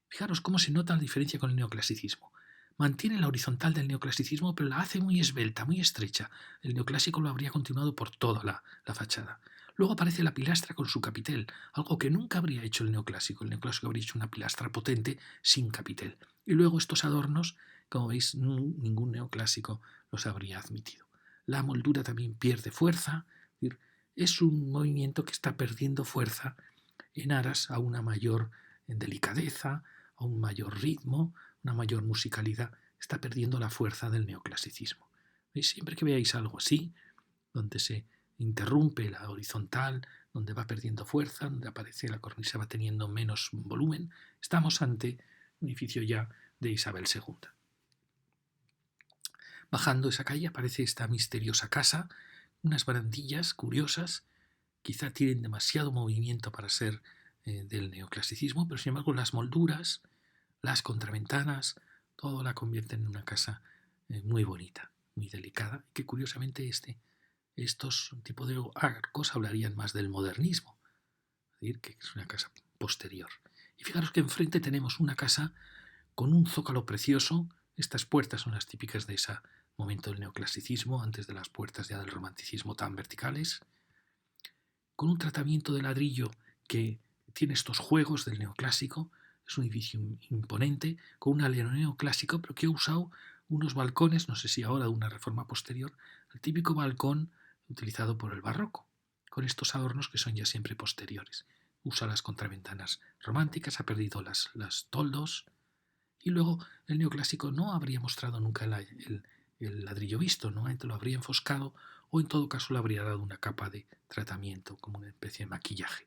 Fijaros cómo se nota la diferencia con el neoclasicismo. Mantiene la horizontal del neoclasicismo, pero la hace muy esbelta, muy estrecha. El neoclásico lo habría continuado por toda la fachada. Luego aparece la pilastra con su capitel, algo que nunca habría hecho el neoclásico. El neoclásico habría hecho una pilastra potente sin capitel. Y luego estos adornos, como veis, ningún neoclásico los habría admitido. La moldura también pierde fuerza. Es un movimiento que está perdiendo fuerza en aras a una mayor delicadeza, a un mayor ritmo, una mayor musicalidad. Está perdiendo la fuerza del neoclasicismo. ¿Veis? Siempre que veáis algo así, donde se interrumpe la horizontal, donde va perdiendo fuerza, donde aparece la cornisa va teniendo menos volumen, estamos ante un edificio ya de Isabel II. Bajando esa calle aparece esta misteriosa casa, unas barandillas curiosas, quizá tienen demasiado movimiento para ser del neoclasicismo, pero sin embargo las molduras, las contraventanas, todo la convierten en una casa muy bonita, muy delicada, que curiosamente estos tipos de arcos hablarían más del modernismo, es decir, que es una casa posterior. Y fijaros que enfrente tenemos una casa con un zócalo precioso. Estas puertas son las típicas de ese momento del neoclasicismo, antes de las puertas ya del romanticismo tan verticales, con un tratamiento de ladrillo que tiene estos juegos del neoclásico. Es un edificio imponente, con un alero neoclásico, pero que ha usado unos balcones, no sé si ahora de una reforma posterior, el típico balcón utilizado por el barroco, con estos adornos que son ya siempre posteriores. Usa las contraventanas románticas, ha perdido las toldos, y luego el neoclásico no habría mostrado nunca el ladrillo visto, ¿no? Lo habría enfoscado o en todo caso le habría dado una capa de tratamiento, como una especie de maquillaje.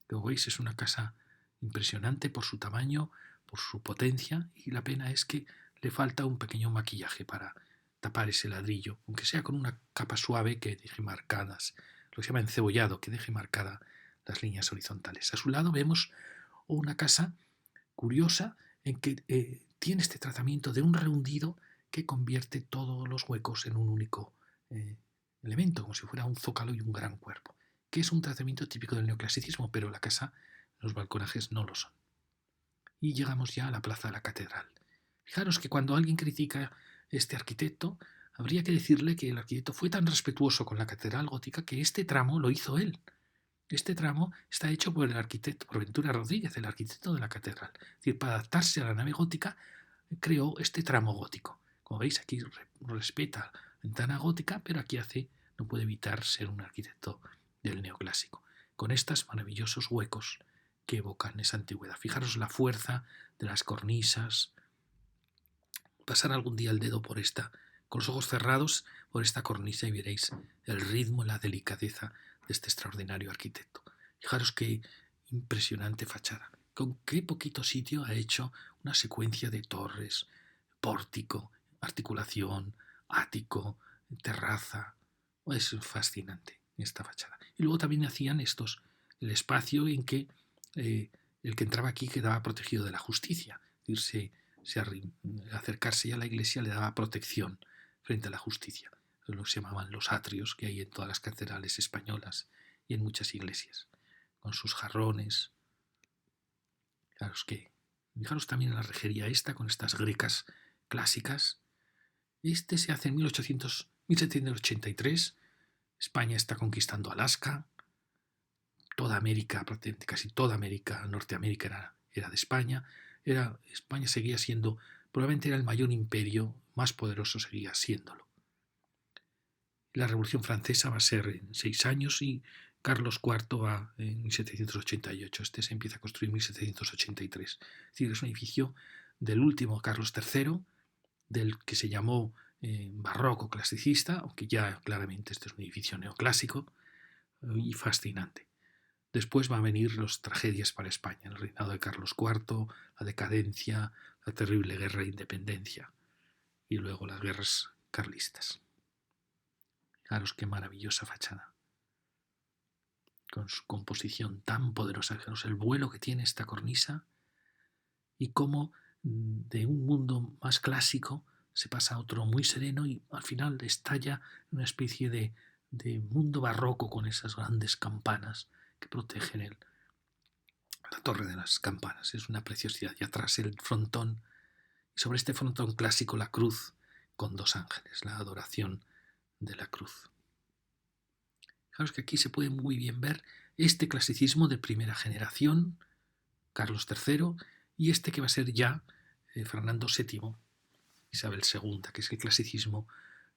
Como veis, es una casa impresionante por su tamaño, por su potencia, y la pena es que le falta un pequeño maquillaje para tapar ese ladrillo, aunque sea con una capa suave que deje marcadas, lo que se llama encebollado, que deje marcadas las líneas horizontales. A su lado vemos una casa curiosa en que tiene este tratamiento de un rehundido que convierte todos los huecos en un único elemento, como si fuera un zócalo y un gran cuerpo, que es un tratamiento típico del neoclasicismo, pero la casa, los balconajes no lo son. Y llegamos ya a la plaza de la catedral. Fijaros que cuando alguien critica este arquitecto, habría que decirle que el arquitecto fue tan respetuoso con la catedral gótica que este tramo lo hizo él. Este tramo está hecho por el arquitecto, por Ventura Rodríguez, el arquitecto de la catedral. Es decir, para adaptarse a la nave gótica, creó este tramo gótico. Como veis, aquí respeta la ventana gótica, pero aquí no puede evitar ser un arquitecto del neoclásico, con estos maravillosos huecos que evocan esa antigüedad. Fijaros la fuerza de las cornisas. Pasar algún día el dedo con los ojos cerrados, por esta cornisa y veréis el ritmo y la delicadeza de este extraordinario arquitecto. Fijaros qué impresionante fachada. Con qué poquito sitio ha hecho una secuencia de torres, pórtico, articulación, ático, terraza. Es fascinante esta fachada. Y luego también hacían el espacio en que el que entraba aquí quedaba protegido de la justicia. Es decir, acercarse ya a la iglesia le daba protección frente a la justicia. Lo se llamaban los atrios que hay en todas las catedrales españolas y en muchas iglesias, con sus jarrones. Fijaros también en la rejería esta, con estas grecas clásicas. Este se hace en 1783. España está conquistando Alaska. Toda América, prácticamente casi toda América, Norteamérica era de España. España seguía siendo, probablemente era el mayor imperio, más poderoso seguía siéndolo. La Revolución Francesa va a ser en 6 años y Carlos IV va en 1788. Este se empieza a construir en 1783. Es decir, es un edificio del último Carlos III, del que se llamó barroco clasicista, aunque ya claramente este es un edificio neoclásico y fascinante. Después van a venir las tragedias para España, el reinado de Carlos IV, la decadencia, la terrible guerra de independencia y luego las guerras carlistas. Fijaros qué maravillosa fachada, con su composición tan poderosa. Fijaros el vuelo que tiene esta cornisa y cómo de un mundo más clásico se pasa a otro muy sereno y al final estalla una especie de mundo barroco con esas grandes campanas que protegen la torre de las campanas. Es una preciosidad. Y atrás el frontón, y sobre este frontón clásico la cruz con dos ángeles, la adoración de la cruz. Fijaros que aquí se puede muy bien ver este clasicismo de primera generación, Carlos III, y este que va a ser ya Fernando VII, Isabel II, que es el clasicismo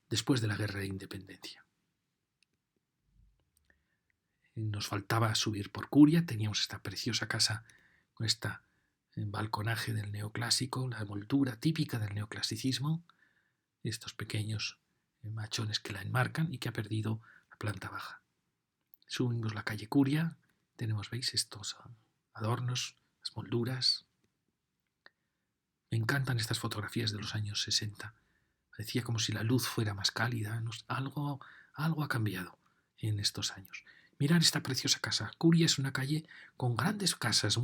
después de la Guerra de Independencia. Nos faltaba subir por Curia, teníamos esta preciosa casa con este balconaje del neoclásico, la moldura típica del neoclasicismo, estos pequeños machones que la enmarcan y que ha perdido la planta baja. Subimos la calle Curia, tenemos, ¿veis?, estos adornos, las molduras. Me encantan estas fotografías de los años 60. Parecía como si la luz fuera más cálida. Algo ha cambiado en estos años. Mirad esta preciosa casa. Curia es una calle con grandes casas,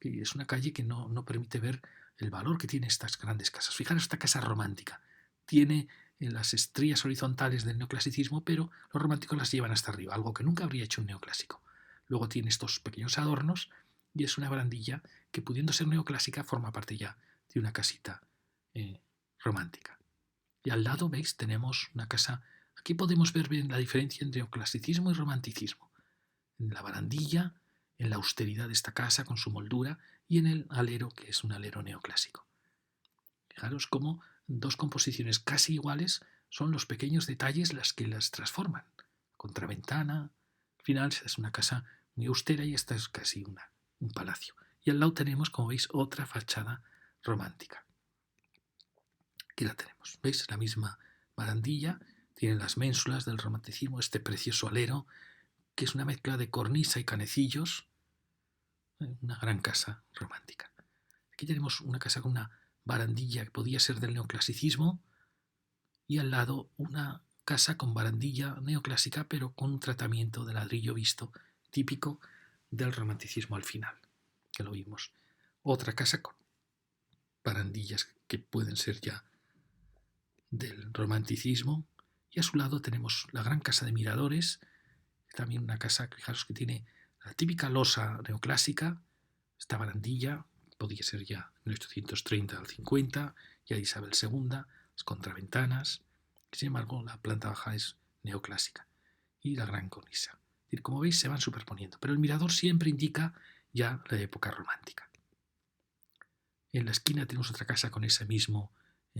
es una calle que no permite ver el valor que tienen estas grandes casas. Fijaros esta casa romántica. Tiene las estrías horizontales del neoclasicismo, pero los románticos las llevan hasta arriba, algo que nunca habría hecho un neoclásico. Luego tiene estos pequeños adornos y es una barandilla que, pudiendo ser neoclásica, forma parte ya de una casita romántica. Y al lado, ¿veis?, tenemos una casa. Aquí podemos ver bien la diferencia entre neoclasicismo y romanticismo. En la barandilla, en la austeridad de esta casa con su moldura y en el alero, que es un alero neoclásico. Fijaros cómo dos composiciones casi iguales son los pequeños detalles las que las transforman. Contraventana, al final es una casa muy austera y esta es casi un palacio. Y al lado tenemos, como veis, otra fachada romántica. Aquí la tenemos, ¿veis? La misma barandilla, tiene las ménsulas del romanticismo, este precioso alero, que es una mezcla de cornisa y canecillos, una gran casa romántica. Aquí tenemos una casa con una barandilla que podía ser del neoclasicismo y al lado una casa con barandilla neoclásica pero con un tratamiento de ladrillo visto típico del romanticismo al final, que lo vimos. Otra casa con barandillas que pueden ser ya del romanticismo y a su lado tenemos la gran casa de miradores, también una casa, fijaros, que tiene la típica losa neoclásica, esta barandilla, podía ser ya 1830 al 50, ya de Isabel II, las contraventanas, sin embargo la planta baja es neoclásica, y la gran cornisa. Es decir, como veis se van superponiendo, pero el mirador siempre indica ya la época romántica. En la esquina tenemos otra casa con ese mismo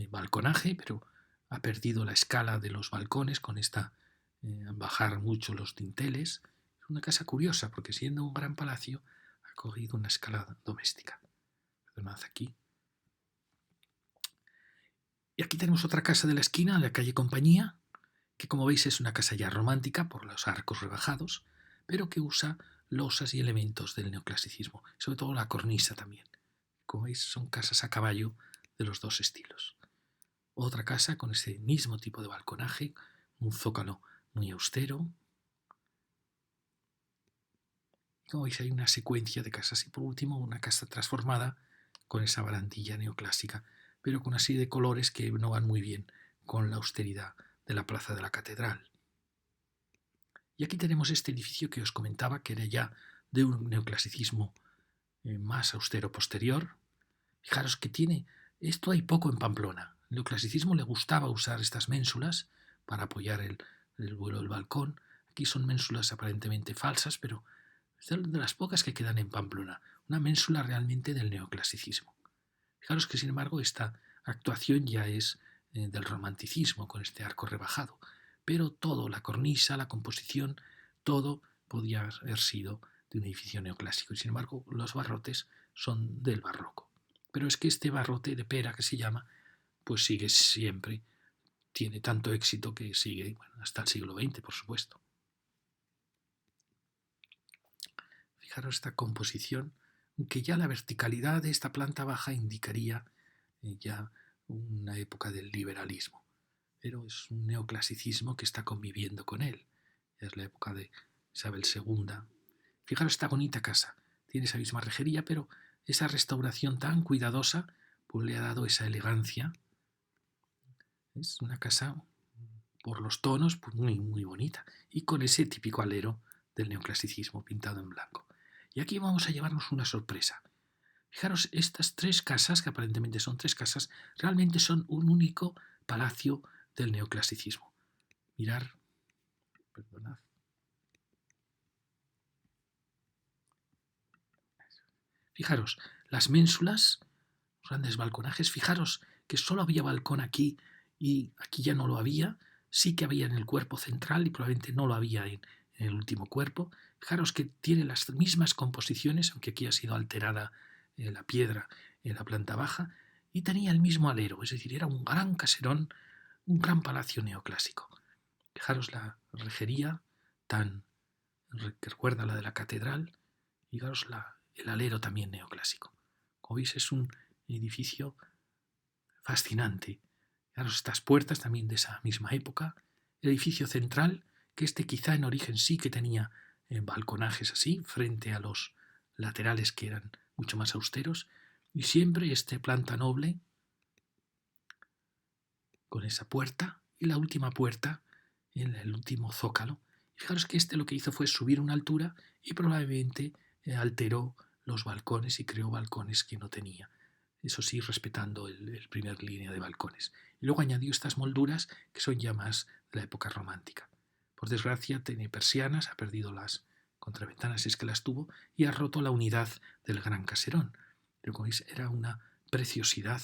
balconaje, pero ha perdido la escala de los balcones con esta bajar mucho los dinteles. Es una casa curiosa porque, siendo un gran palacio, ha cogido una escala doméstica. Perdonad aquí. Y aquí tenemos otra casa de la esquina, la calle Compañía, que, como veis, es una casa ya romántica por los arcos rebajados, pero que usa losas y elementos del neoclasicismo, sobre todo la cornisa también. Como veis, son casas a caballo de los dos estilos. Otra casa con ese mismo tipo de balconaje, un zócalo muy austero. Como veis, hay una secuencia de casas y, por último, una casa transformada con esa barandilla neoclásica, pero con una serie de colores que no van muy bien con la austeridad de la plaza de la catedral. Y aquí tenemos este edificio que os comentaba, que era ya de un neoclasicismo más austero posterior. Fijaros que tiene, esto hay poco en Pamplona. El neoclasicismo le gustaba usar estas ménsulas para apoyar el vuelo del balcón. Aquí son ménsulas aparentemente falsas, pero son de las pocas que quedan en Pamplona. Una ménsula realmente del neoclasicismo. Fijaros que, sin embargo, esta actuación ya es del romanticismo, con este arco rebajado. Pero todo, la cornisa, la composición, todo podía haber sido de un edificio neoclásico. Y, sin embargo, los barrotes son del barroco. Pero es que este barrote de pera, que se llama, pues sigue siempre, tiene tanto éxito que sigue hasta el siglo XX, por supuesto. Fijaros esta composición, que ya la verticalidad de esta planta baja indicaría ya una época del liberalismo, pero es un neoclasicismo que está conviviendo con él. Ya es la época de Isabel II. Fijaros esta bonita casa, tiene esa misma rejería, pero esa restauración tan cuidadosa pues le ha dado esa elegancia. Es una casa, por los tonos, pues muy, muy bonita. Y con ese típico alero del neoclasicismo pintado en blanco. Y aquí vamos a llevarnos una sorpresa. Fijaros, estas tres casas, que aparentemente son tres casas, realmente son un único palacio del neoclasicismo. Mirar, perdonad. Fijaros, las ménsulas, los grandes balconajes, fijaros que solo había balcón aquí y aquí ya no lo había, sí que había en el cuerpo central y probablemente no lo había en el último cuerpo. Fijaros que tiene las mismas composiciones, aunque aquí ha sido alterada la piedra en la planta baja, y tenía el mismo alero, es decir, era un gran caserón, un gran palacio neoclásico. Fijaros la rejería tan que recuerda a la de la catedral, y fijaros el alero también neoclásico. Como veis, es un edificio fascinante. Fijaros estas puertas también de esa misma época. El edificio central, que quizá en origen sí que tenía balconajes así, frente a los laterales que eran mucho más austeros, y siempre planta noble con esa puerta y la última puerta en el último zócalo. Y fijaros que lo que hizo fue subir una altura y probablemente alteró los balcones y creó balcones que no tenía. Eso sí, respetando el primer línea de balcones. Y luego añadió estas molduras que son ya más de la época romántica. Por desgracia, tiene persianas, ha perdido las contraventanas si es que las tuvo, y ha roto la unidad del gran caserón. Pero como veis, era una preciosidad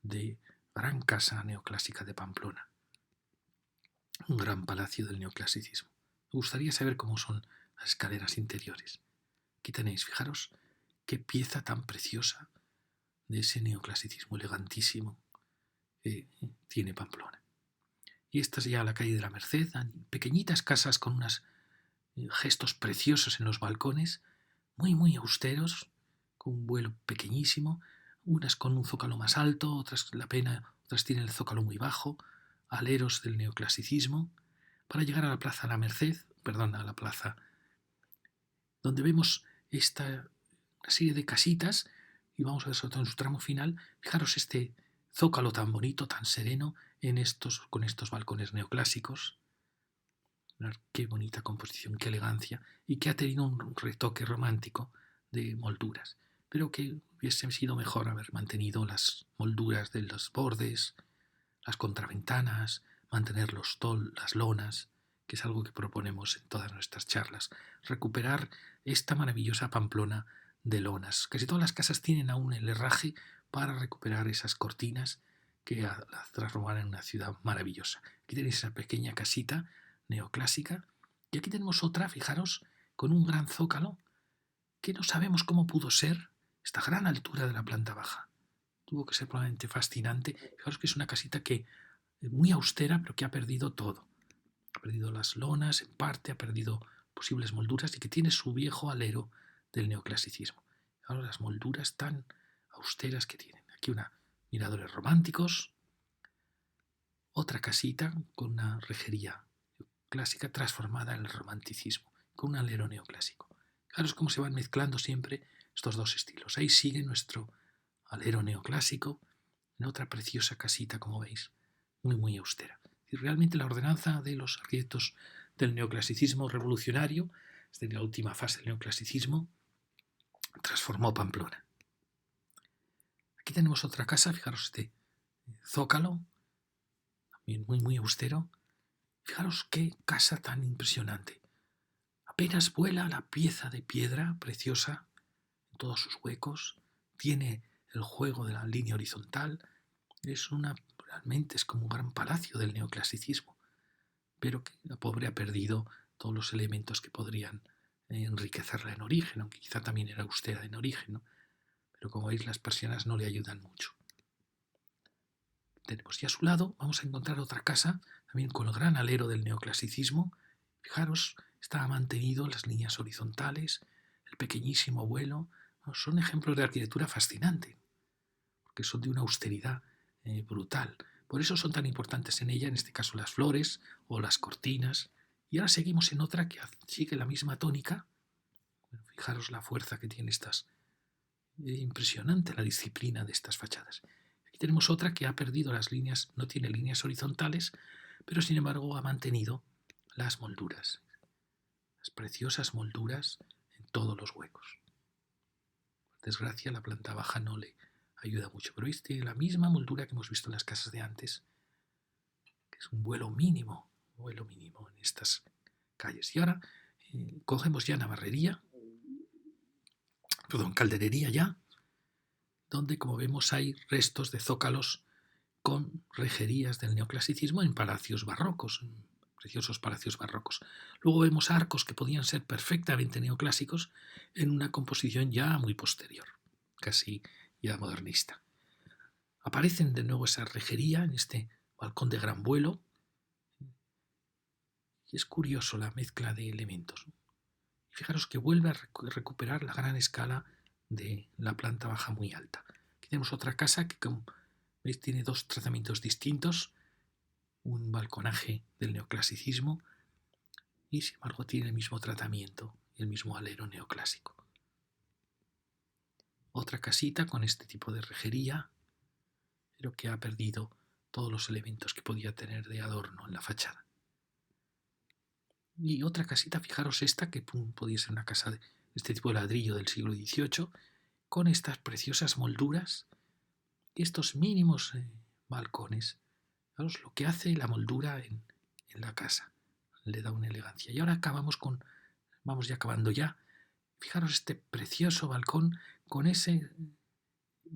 de gran casa neoclásica de Pamplona. Un gran palacio del neoclasicismo. Me gustaría saber cómo son las escaleras interiores. Aquí tenéis, fijaros, qué pieza tan preciosa de ese neoclasicismo elegantísimo que tiene Pamplona. Y esta es ya la calle de la Merced, pequeñitas casas con unos gestos preciosos en los balcones, muy, muy austeros, con un vuelo pequeñísimo, unas con un zócalo más alto, otras otras tienen el zócalo muy bajo, aleros del neoclasicismo, para llegar a la plaza La Merced, a la plaza, donde vemos una serie de casitas, y vamos a ver sobre todo en su tramo final. Fijaros este zócalo tan bonito, tan sereno, con estos balcones neoclásicos. Qué bonita composición, qué elegancia, y que ha tenido un retoque romántico de molduras, pero que hubiese sido mejor haber mantenido las molduras de los bordes, las contraventanas, mantener las lonas, que es algo que proponemos en todas nuestras charlas, recuperar esta maravillosa Pamplona de lonas. Casi todas las casas tienen aún el herraje para recuperar esas cortinas que las transforman en una ciudad maravillosa. Aquí tenéis esa pequeña casita neoclásica, y aquí tenemos otra, fijaros, con un gran zócalo, que no sabemos cómo pudo ser esta gran altura de la planta baja. Tuvo que ser probablemente fascinante. Fijaros que es una casita que muy austera, pero que ha perdido todo. Ha perdido las lonas, en parte, ha perdido posibles molduras, y que tiene su viejo alero del neoclasicismo. Ahora las molduras tan austeras que tienen. Aquí miradores románticos, otra casita con una rejería clásica transformada en el romanticismo, con un alero neoclásico. Fijaros cómo se van mezclando siempre estos dos estilos. Ahí sigue nuestro alero neoclásico, en otra preciosa casita, como veis, muy, muy austera. Y realmente la ordenanza de los arquitectos del neoclasicismo revolucionario, desde la última fase del neoclasicismo, transformó Pamplona. Aquí tenemos otra casa, fijaros este zócalo, también muy, muy austero. Fijaros qué casa tan impresionante. Apenas vuela la pieza de piedra preciosa en todos sus huecos, tiene el juego de la línea horizontal, realmente es como un gran palacio del neoclasicismo, pero que la pobre ha perdido todos los elementos que podrían enriquecerla en origen, aunque quizá también era austera en origen, ¿no? Pero como veis, las persianas no le ayudan mucho. Tenemos, y a su lado vamos a encontrar otra casa, también con el gran alero del neoclasicismo. Fijaros, está mantenido las líneas horizontales, el pequeñísimo vuelo. Son ejemplos de arquitectura fascinante, porque son de una austeridad brutal. Por eso son tan importantes en ella, en este caso las flores o las cortinas. Y ahora seguimos en otra que sigue la misma tónica. Fijaros la fuerza que tiene impresionante la disciplina de estas fachadas. tenemos otra que ha perdido las líneas, no tiene líneas horizontales, pero sin embargo ha mantenido las molduras, las preciosas molduras en todos los huecos. Por desgracia, la planta baja no le ayuda mucho, pero veis, tiene la misma moldura que hemos visto en las casas de antes, que es un vuelo mínimo en estas calles. Y ahora cogemos ya calderería ya, donde, como vemos, hay restos de zócalos con rejerías del neoclasicismo en palacios barrocos, en preciosos palacios barrocos. Luego vemos arcos que podían ser perfectamente neoclásicos en una composición ya muy posterior, casi ya modernista. Aparecen de nuevo esa rejería en este balcón de gran vuelo, y es curioso la mezcla de elementos. Fijaros que vuelve a recuperar la gran escala de la planta baja muy alta. Aquí tenemos otra casa que, como veis, tiene dos tratamientos distintos, un balconaje del neoclasicismo y sin embargo tiene el mismo tratamiento, el mismo alero neoclásico. Otra casita con este tipo de rejería, pero que ha perdido todos los elementos que podía tener de adorno en la fachada. Y otra casita, fijaros esta, que podía ser una casa de este tipo de ladrillo del siglo XVIII, con estas preciosas molduras y estos mínimos balcones. Fijaros lo que hace la moldura en la casa, le da una elegancia. Y ahora vamos ya acabando ya. Fijaros este precioso balcón con ese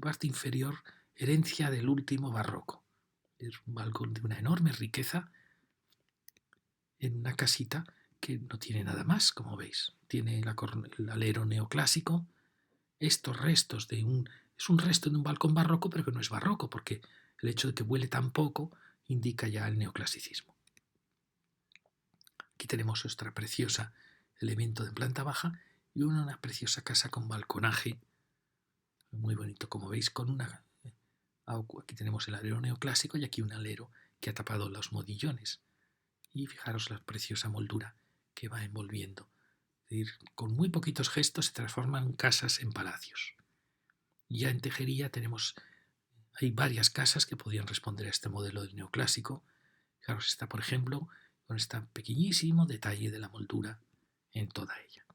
parte inferior, herencia del último barroco. Es un balcón de una enorme riqueza en una casita que no tiene nada más, como veis. Tiene el alero neoclásico, estos restos es un resto de un balcón barroco, pero que no es barroco, porque el hecho de que huele tan poco indica ya el neoclasicismo. Aquí tenemos nuestra preciosa elemento de planta baja y una preciosa casa con balconaje, muy bonito, como veis, aquí tenemos el alero neoclásico y aquí un alero que ha tapado los modillones. Y fijaros la preciosa moldura que va envolviendo. Es decir, con muy poquitos gestos se transforman casas en palacios. Ya en tejería hay varias casas que podrían responder a este modelo del neoclásico. Fijaros, está, por ejemplo, con este pequeñísimo detalle de la moldura en toda ella.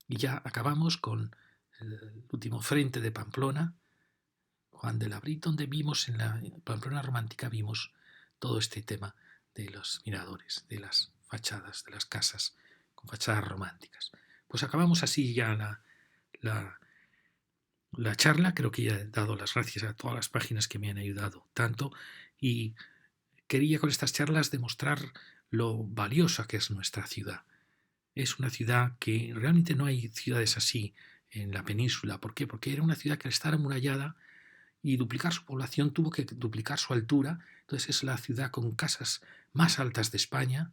Y ya acabamos con el último frente de Pamplona, Juan de Labrit, donde vimos en la Pamplona romántica vimos todo este tema de los miradores, de las fachadas, de las casas con fachadas románticas. Pues acabamos así ya la charla. Creo que ya he dado las gracias a todas las páginas que me han ayudado tanto y quería con estas charlas demostrar lo valiosa que es nuestra ciudad. Es una ciudad que realmente no hay ciudades así en la península. ¿Por qué? Porque era una ciudad que al estar amurallada y duplicar su población tuvo que duplicar su altura. Entonces es la ciudad con casas más altas de España.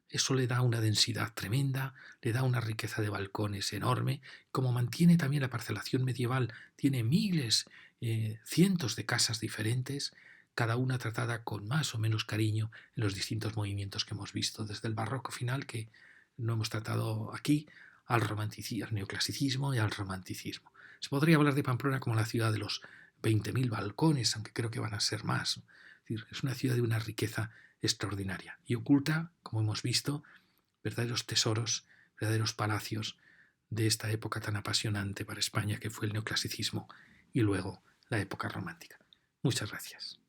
Eso le da una densidad tremenda, le da una riqueza de balcones enorme. Como mantiene también la parcelación medieval, tiene miles, cientos de casas diferentes, cada una tratada con más o menos cariño en los distintos movimientos que hemos visto, desde el barroco final, que no hemos tratado aquí, al neoclasicismo y al romanticismo. Se podría hablar de Pamplona como la ciudad de los 20.000 balcones, aunque creo que van a ser más. Es una ciudad de una riqueza extraordinaria y oculta, como hemos visto, verdaderos tesoros, verdaderos palacios de esta época tan apasionante para España que fue el neoclasicismo y luego la época romántica. Muchas gracias.